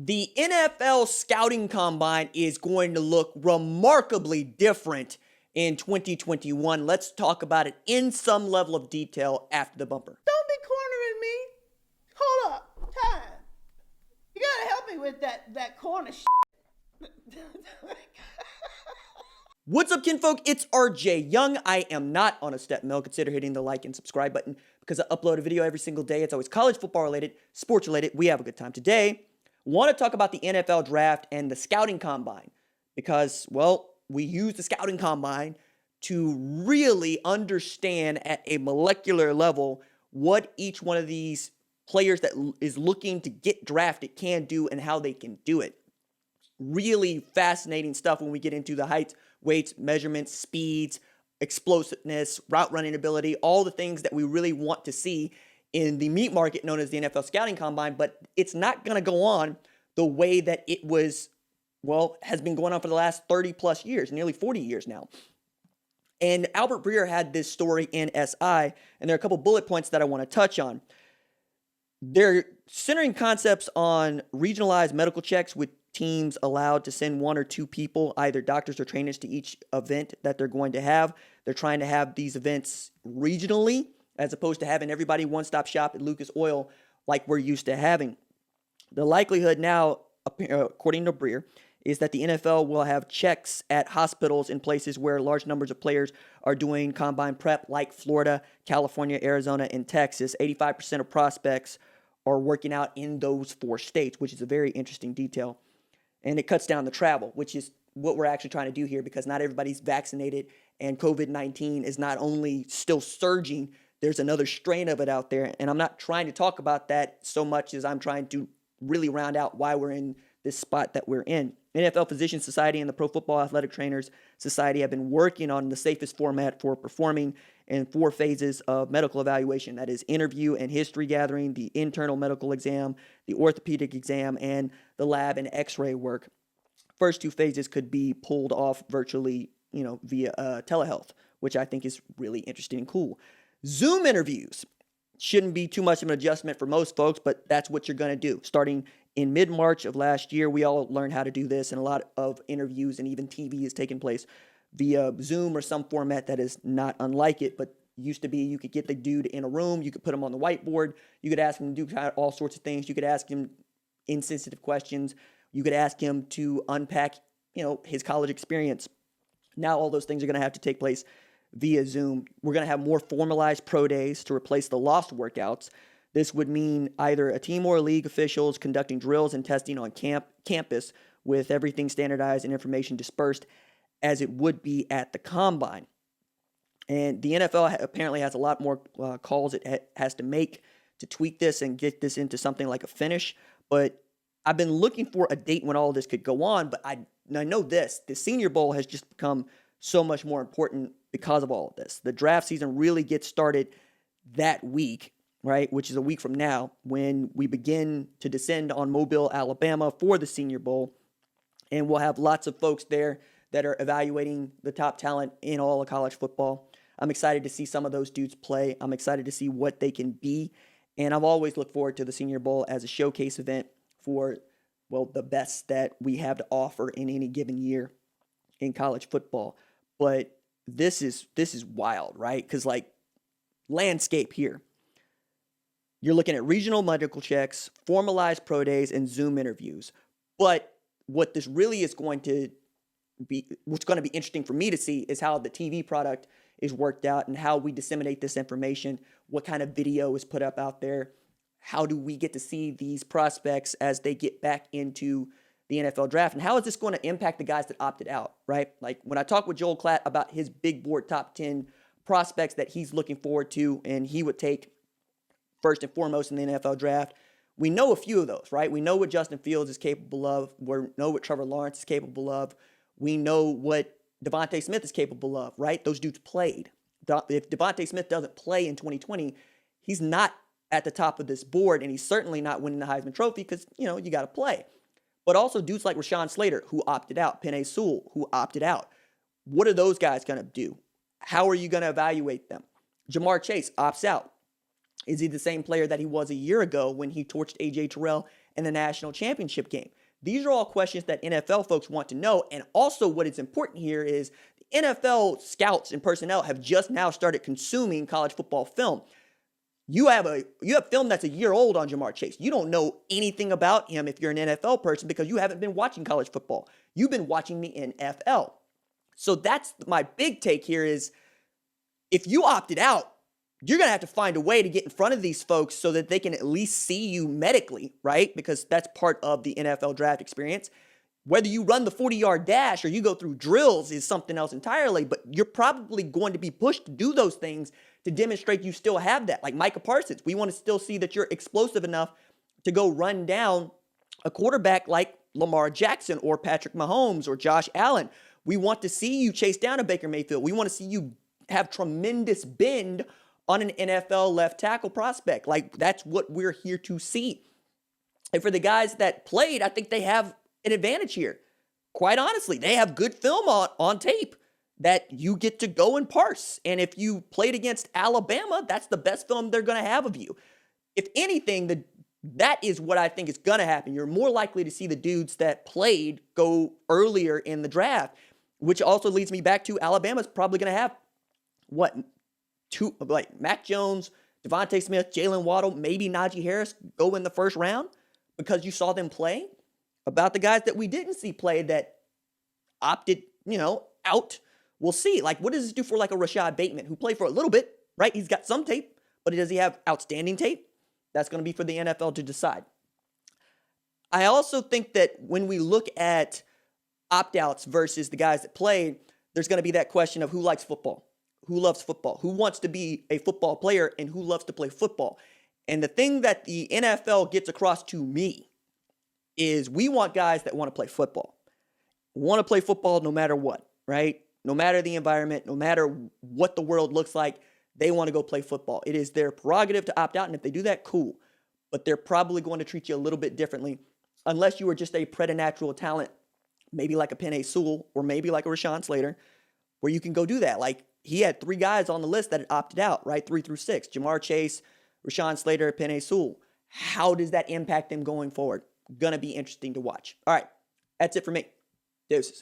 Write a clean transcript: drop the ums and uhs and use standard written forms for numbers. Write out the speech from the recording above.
The NFL scouting combine is going to look remarkably different in 2021. Let's talk about it in some level of detail after the bumper. Don't be cornering me. Hold up. Time. You gotta help me with that corner shit. What's up, kinfolk? It's RJ Young. I am not on a step mill. Consider hitting the like and subscribe button because I upload a video every single day. It's always college football related, sports related. We have a good time. Today, want to talk about the NFL draft and the scouting combine because, well, we use the scouting combine to really understand at a molecular level what each one of these players that is looking to get drafted can do and how they can do it. Really fascinating stuff when we get into the heights, weights, measurements, speeds, explosiveness, route running ability, all the things that we really want to see in the meat market known as the NFL scouting combine, but it's not going to go on the way that it was, well, has been going on for the last 30 plus years, nearly 40 years now. And Albert Breer had this story in SI, and there are a couple bullet points that I want to touch on. They're centering concepts on regionalized medical checks with teams allowed to send one or two people, either doctors or trainers, to each event that they're going to have. They're trying to have these events regionally as opposed to having everybody one-stop shop at Lucas Oil like we're used to having. The likelihood now, according to Breer, is that the NFL will have checks at hospitals in places where large numbers of players are doing combine prep, like Florida, California, Arizona, and Texas. 85% of prospects are working out in those four states, which is a very interesting detail. And it cuts down the travel, which is what we're actually trying to do here because not everybody's vaccinated and COVID-19 is not only still surging, there's another strain of it out there. And I'm not trying to talk about that so much as I'm trying to really round out why we're in this spot that we're in. NFL Physicians Society and the Pro Football Athletic Trainers Society have been working on the safest format for performing in 4 phases of medical evaluation. That is interview and history gathering, the internal medical exam, the orthopedic exam, and the lab and x-ray work. First 2 phases could be pulled off virtually, via telehealth, which I think is really interesting and cool. Zoom interviews shouldn't be too much of an adjustment for most folks, but that's what you're going to do. Starting in mid-March of last year, we all learned how to do this, and a lot of interviews and even TV is taking place via Zoom or some format that is not unlike it, but used to be you could get the dude in a room, you could put him on the whiteboard, you could ask him to do all sorts of things, you could ask him insensitive questions, you could ask him to unpack, his college experience. Now all those things are going to have to take place via Zoom. We're going to have more formalized pro days to replace the lost workouts. This would mean either a team or league officials conducting drills and testing on campus with everything standardized and information dispersed as it would be at the combine. And the NFL apparently has a lot more calls it has to make to tweak this and get this into something like a finish. But I've been looking for a date when all of this could go on, but I know this. The Senior Bowl has just become so much more important because of all of this. The draft season really gets started that week, right, which is a week from now, when we begin to descend on Mobile, Alabama for the Senior Bowl. And we'll have lots of folks there that are evaluating the top talent in all of college football. I'm excited to see some of those dudes play. I'm excited to see what they can be. And I've always looked forward to the Senior Bowl as a showcase event for, well, the best that we have to offer in any given year in college football. But this is wild, right? Because, landscape here. You're looking at regional medical checks, formalized pro days, and Zoom interviews. But what this really is going to be, what's going to be interesting for me to see is how the TV product is worked out and how we disseminate this information, what kind of video is put up out there, how do we get to see these prospects as they get back into the NFL draft, and how is this going to impact the guys that opted out, right? Like when I talk with Joel Klatt about his big board top 10 prospects that he's looking forward to and he would take first and foremost in the NFL draft, we know a few of those, right? We know what Justin Fields is capable of. We know what Trevor Lawrence is capable of. We know what Devontae Smith is capable of, right? Those dudes played. If Devontae Smith doesn't play in 2020, he's not at the top of this board, and he's certainly not winning the Heisman Trophy because, you got to play. But also dudes like Rashawn Slater, who opted out, Penei Sewell, who opted out. What are those guys going to do? How are you going to evaluate them? Jamar Chase opts out. Is he the same player that he was a year ago when he torched A.J. Terrell in the national championship game? These are all questions that NFL folks want to know. And also what is important here is the NFL scouts and personnel have just now started consuming college football film. You have film that's a year old on Jamar Chase. You don't know anything about him if you're an NFL person because you haven't been watching college football. You've been watching the NFL. So that's my big take here is if you opted out, you're going to have to find a way to get in front of these folks so that they can at least see you medically, right? Because that's part of the NFL draft experience. Whether you run the 40-yard dash or you go through drills is something else entirely, but you're probably going to be pushed to do those things to demonstrate you still have that. Like Micah Parsons, we want to still see that you're explosive enough to go run down a quarterback like Lamar Jackson or Patrick Mahomes or Josh Allen. We want to see you chase down a Baker Mayfield. We want to see you have tremendous bend on an NFL left tackle prospect. Like, that's what we're here to see. And for the guys that played, I think they have an advantage here. Quite honestly, they have good film on tape that you get to go and parse. And if you played against Alabama, that's the best film they're going to have of you. If anything, that is what I think is going to happen. You're more likely to see the dudes that played go earlier in the draft, which also leads me back to Alabama's probably going to have, Mac Jones, Devontae Smith, Jalen Waddle, maybe Najee Harris go in the first round because you saw them play. About the guys that we didn't see play that opted, out, we'll see. Like, what does this do for like a Rashad Bateman who played for a little bit, right? He's got some tape, but does he have outstanding tape? That's going to be for the NFL to decide. I also think that when we look at opt-outs versus the guys that played, there's going to be that question of who likes football, who loves football, who wants to be a football player, and who loves to play football. And the thing that the NFL gets across to me is we want guys that want to play football. Want to play football no matter what, right? No matter the environment, no matter what the world looks like, they want to go play football. It is their prerogative to opt out, and if they do that, cool. But they're probably going to treat you a little bit differently unless you are just a preternatural talent, maybe like a Penei Sewell or maybe like a Rashawn Slater, where you can go do that. Like, he had 3 guys on the list that had opted out, right? 3 through 6. Jamar Chase, Rashawn Slater, Penei Sewell. How does that impact them going forward? Gonna be interesting to watch. All right, that's it for me. Deuces.